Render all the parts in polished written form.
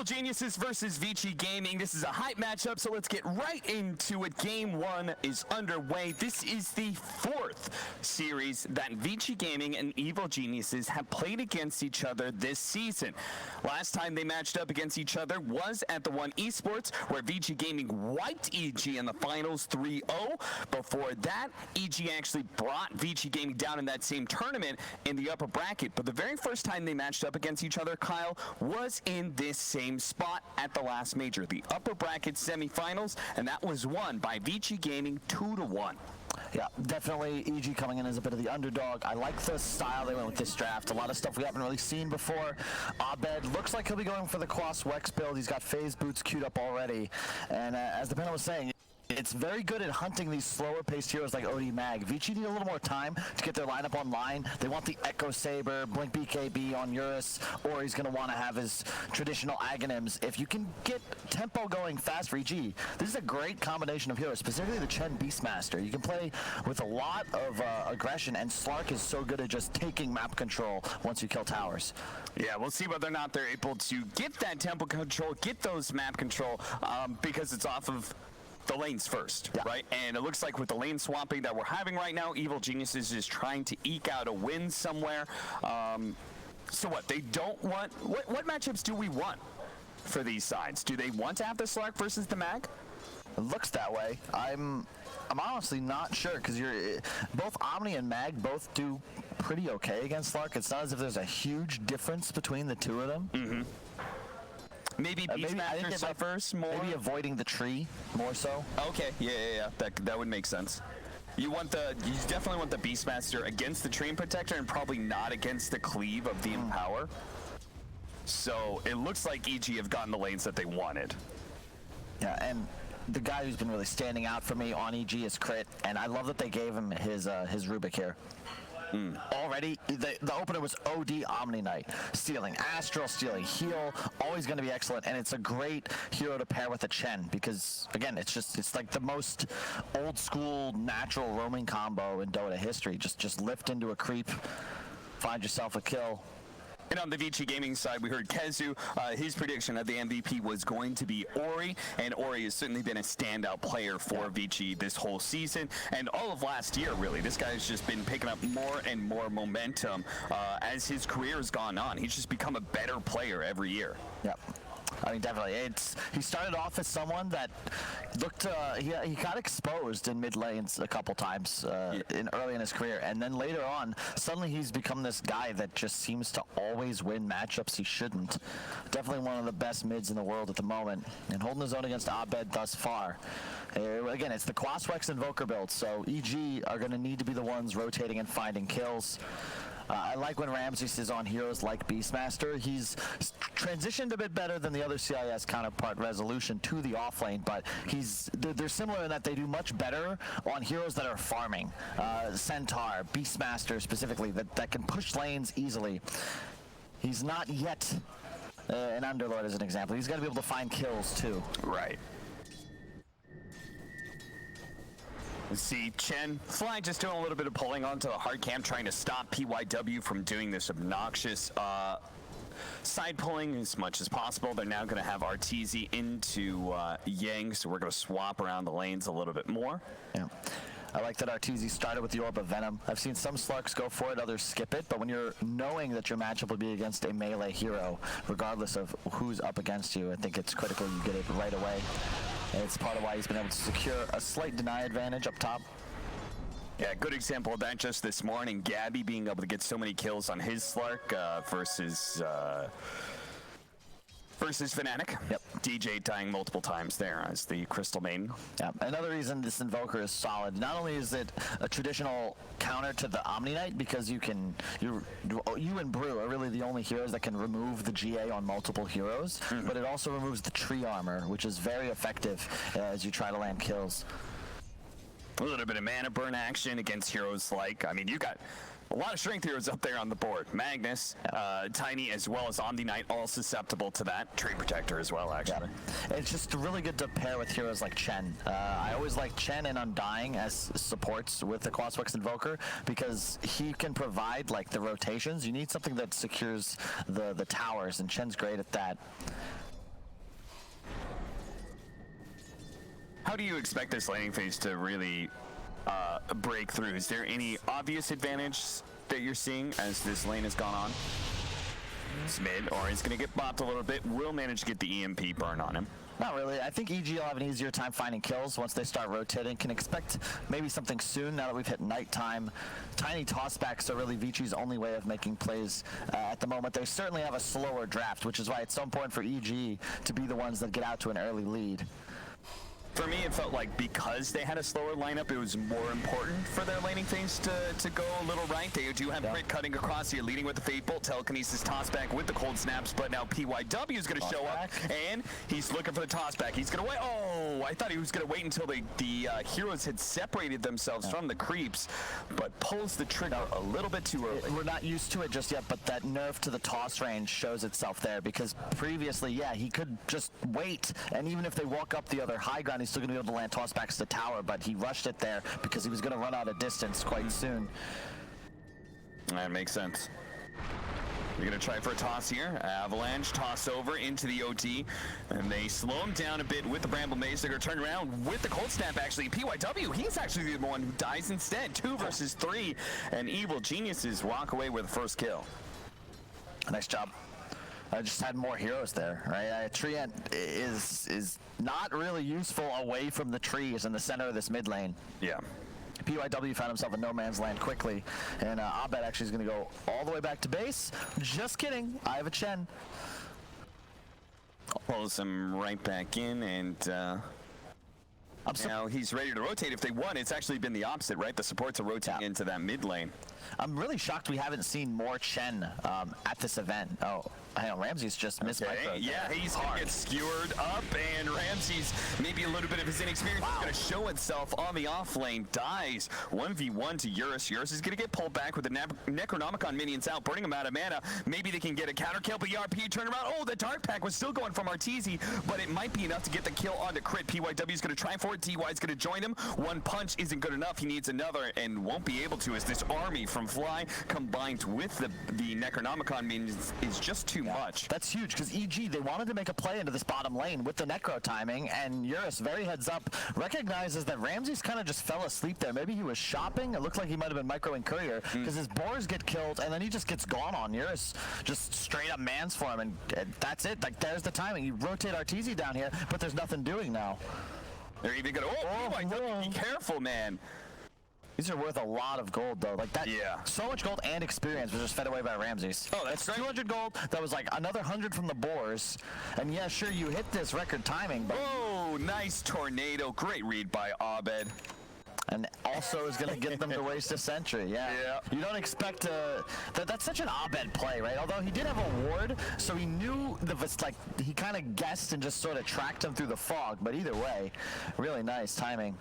Evil Geniuses versus VG Gaming. This is a hype matchup, so let's get right into it. Game 1 is underway. This is the 4th series that VG Gaming and Evil Geniuses have played against each other this season. Last time they matched up against each other was at the One Esports, where VG Gaming wiped EG in the finals 3-0. Before that, EG actually brought VG Gaming down in that same tournament in the upper bracket. But the very first time they matched up against each other, Kyle, was in this same spot at the last major, the upper bracket semifinals, and that was won by VG Gaming 2-1. Yeah, definitely EG coming in as a bit of the underdog. I like the style they went with this draft. A lot of stuff we haven't really seen before. Abed looks like he'll be going for the Quas Wex build. He's got phase boots queued up already. And as the panel was saying, it's very good at hunting these slower paced heroes like OD Mag. VG need a little more time to get their lineup online. They want the Echo Saber, Blink BKB on Eurus, or he's going to want to have his traditional Aghanims. If you can get tempo going fast for EG, this is a great combination of heroes, specifically the Chen Beastmaster. You can play with a lot of aggression, and Slark is so good at just taking map control once you kill towers. Yeah, we'll see whether or not they're able to get that tempo control, get those map control, because it's off of the lanes first, yeah. Right? And it looks like with the lane swapping that we're having right now, Evil Geniuses is trying to eke out a win somewhere. So what? They don't want... What matchups do we want for these sides? Do they want to have the Slark versus the Mag? It looks that way. I'm honestly not sure, because both Omni and Mag both do pretty okay against Slark. It's not as if there's a huge difference between the two of them. Mm-hmm. Maybe Beastmaster suffers more? Maybe avoiding the tree more so. Okay, yeah. That would make sense. You definitely want the Beastmaster against the Train Protector and probably not against the Cleave of the Empower. So it looks like EG have gotten the lanes that they wanted. Yeah, and the guy who's been really standing out for me on EG is Crit, and I love that they gave him his Rubik here. Already, the opener was OD Omni Knight, stealing Astral, stealing Heal, always going to be excellent, and it's a great hero to pair with a Chen, because, again, it's like the most old-school, natural roaming combo in Dota history. Just lift into a creep, find yourself a kill. And on the VG Gaming side, we heard Kezu, his prediction of the MVP was going to be Ori, and Ori has certainly been a standout player for VG this whole season, and all of last year, really. This guy's just been picking up more and more momentum as his career has gone on. He's just become a better player every year. Yep. I mean, definitely. He started off as someone that looked, he got exposed in mid lanes a couple times early in his career, and then later on, suddenly he's become this guy that just seems to always win matchups he shouldn't. Definitely one of the best mids in the world at the moment, and holding his own against Abed thus far. Again, it's the Quas Wex Invoker build, so EG are going to need to be the ones rotating and finding kills. I like when Ramses is on heroes like Beastmaster. He's transitioned a bit better than the other CIS counterpart Resolution to the offlane, but they're similar in that they do much better on heroes that are farming. Centaur, Beastmaster specifically, that can push lanes easily. He's not yet an Underlord as an example. He's got to be able to find kills too. Right. See, Chen, Fly just doing a little bit of pulling onto the hard cam, trying to stop PYW from doing this obnoxious side pulling as much as possible. They're now going to have Arteezy into Yang, so we're going to swap around the lanes a little bit more. Yeah. I like that Arteezy started with the Orb of Venom. I've seen some Slarks go for it, others skip it, but when you're knowing that your matchup will be against a melee hero, regardless of who's up against you, I think it's critical you get it right away. And it's part of why he's been able to secure a slight deny advantage up top. Yeah, good example of that just this morning. Gabby being able to get so many kills on his Slark versus Fnatic. Yep. DJ dying multiple times there as the Crystal Maiden. Yeah, another reason this Invoker is solid, not only is it a traditional counter to the Omni Knight, because you and Brew are really the only heroes that can remove the GA on multiple heroes, but it also removes the tree armor, which is very effective as you try to land kills. A little bit of mana burn action against heroes like, I mean, you got a lot of strength heroes up there on the board. Magnus, Tiny, as well as Omni Knight, all susceptible to that. Tree Protector as well, actually. Yeah. It's just really good to pair with heroes like Chen. I always like Chen and Undying as supports with the Quas Wex Invoker, because he can provide like the rotations. You need something that secures the towers, and Chen's great at that. How do you expect this laning phase to really break through? Is there any obvious advantage that you're seeing as this lane has gone on? It's mid, or he's going to get bopped a little bit. Will manage to get the EMP burn on him. Not really. I think EG will have an easier time finding kills once they start rotating. Can expect maybe something soon now that we've hit nighttime. Tiny tossbacks are really VG's only way of making plays at the moment. They certainly have a slower draft, which is why it's so important for EG to be the ones that get out to an early lead. For me, it felt like because they had a slower lineup, it was more important for their laning phase to go a little right. They do have Crit cutting across here, leading with the Fate Bolt, Telekinesis tossback with the Cold Snaps, but now PYW is going to show up, and he's looking for the tossback. He's going to wait. Oh, I thought he was going to wait until the heroes had separated themselves from the creeps, but pulls the trigger a little bit too early. We're not used to it just yet, but that nerf to the toss range shows itself there, because previously, yeah, he could just wait, and even if they walk up the other high ground, he's still going to be able to land tossbacks to the tower, but he rushed it there because he was going to run out of distance quite soon. That makes sense. You're going to try for a toss here. Avalanche toss over into the OT, and they slow him down a bit with the Bramble Maze. They're going to turn around with the Cold Snap, actually. PYW, he's actually the one who dies instead. 2 versus 3, and Evil Geniuses walk away with the first kill. Nice job. I just had more heroes there, right? Treant is not really useful away from the trees in the center of this mid lane. Yeah. PYW found himself in no man's land quickly, and Abed actually is going to go all the way back to base. Just kidding. I have a Chen. Pulls him right back in, and now he's ready to rotate. If they won, it's actually been the opposite, right? The supports are rotating into that mid lane. I'm really shocked we haven't seen more Chen at this event. Oh, hang on, Ramsey's just missed micro. Yeah, he's going to get skewered up, and Ramsey's maybe a little bit of his inexperience is going to show itself on the off lane. Dies 1v1 to Eurus. Eurus is going to get pulled back with the Necronomicon minions out, burning him out of mana. Maybe they can get a counter kill, but ERP turn around. Oh, the Dark Pack was still going from Arteezy, but it might be enough to get the kill onto Crit. PYW is going to try for it. DY is going to join him. One punch isn't good enough. He needs another and won't be able to, as this army from Fly combined with the Necronomicon minions is just too much. That's huge, because EG, they wanted to make a play into this bottom lane with the Necro timing, and Eurus, very heads up, recognizes that Ramsey's kind of just fell asleep there. Maybe he was shopping. It looked like he might have been microing Courier, because his boars get killed, and then he just gets gone on. Eurus just straight up mans for him, and that's it. Like, there's the timing. You rotate Arteezy down here, but there's nothing doing now. They're even going to, be careful, man. These are worth a lot of gold, though. Like that, so much gold and experience was just fed away by Ramses. Oh, that's 200 gold. That was like another 100 from the boars. And yeah, sure, you hit this record timing. But oh, nice tornado. Great read by Abed. And also is going to get them to waste a sentry. Yeah. You don't expect that's such an Abed play, right? Although he did have a ward, so he knew he kind of guessed and just sort of tracked him through the fog. But either way, really nice timing.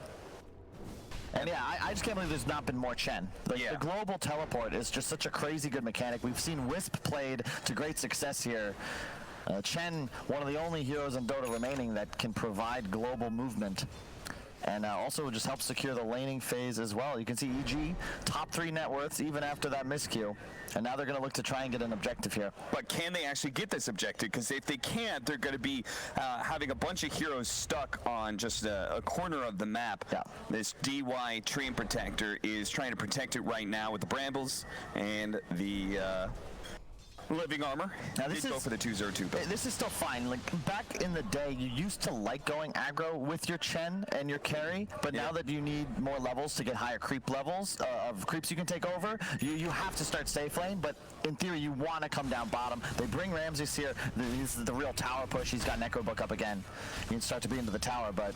And yeah, I just can't believe there's not been more Chen. The global teleport is just such a crazy good mechanic. We've seen Wisp played to great success here. Chen, one of the only heroes in Dota remaining that can provide global movement. And also just helps secure the laning phase as well. You can see EG, top 3 net worths even after that miscue. And now they're going to look to try and get an objective here. But can they actually get this objective? Because if they can't, they're going to be having a bunch of heroes stuck on just a corner of the map. This DY Treant Protector is trying to protect it right now with the Brambles and the Living Armor. Now this is go for the 2-0-2. This is still fine. Like back in the day, you used to like going aggro with your Chen and your carry, but now that you need more levels to get higher creep levels of creeps you can take over, you have to start safe lane. But in theory, you want to come down bottom. They bring Ramses here. This is the real tower push. He's got Necro Book up again. You can start to be into the tower, but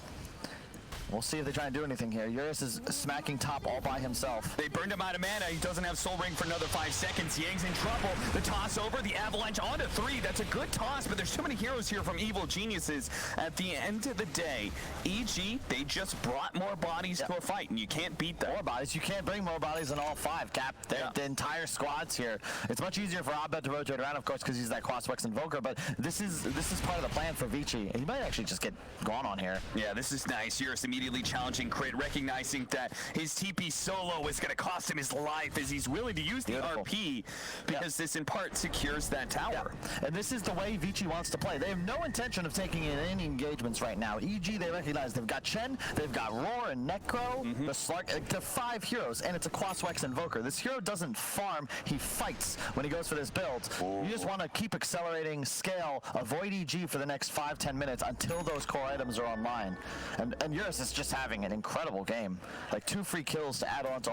we'll see if they try and do anything here. Eurus is smacking top all by himself. They burned him out of mana. He doesn't have Soul Ring for another 5 seconds. Yang's in trouble. The toss over, the Avalanche onto 3. That's a good toss, but there's too many heroes here from Evil Geniuses. At the end of the day, EG, they just brought more bodies to a fight, and you can't beat that. More bodies. You can't bring more bodies than all 5, Cap. The entire squad's here. It's much easier for Abed to rotate around, of course, because he's that Crosswex Invoker, but this is part of the plan for Vici. He might actually just get gone on here. Yeah, this is nice. Eurus immediately challenging Crit, recognizing that his TP solo is going to cost him his life as he's willing to use the RP because this in part secures that tower. And this is the way VG wants to play. They have no intention of taking in any engagements right now. EG, they recognize they've got Chen, they've got Roar and Necro, the Slark, they're 5 heroes, and it's a Quaswex Invoker. This hero doesn't farm, he fights when he goes for this build. You just want to keep accelerating scale, avoid EG for the next 5-10 minutes until those core items are online. And Eurus is just having an incredible game. Like 2 free kills to add on to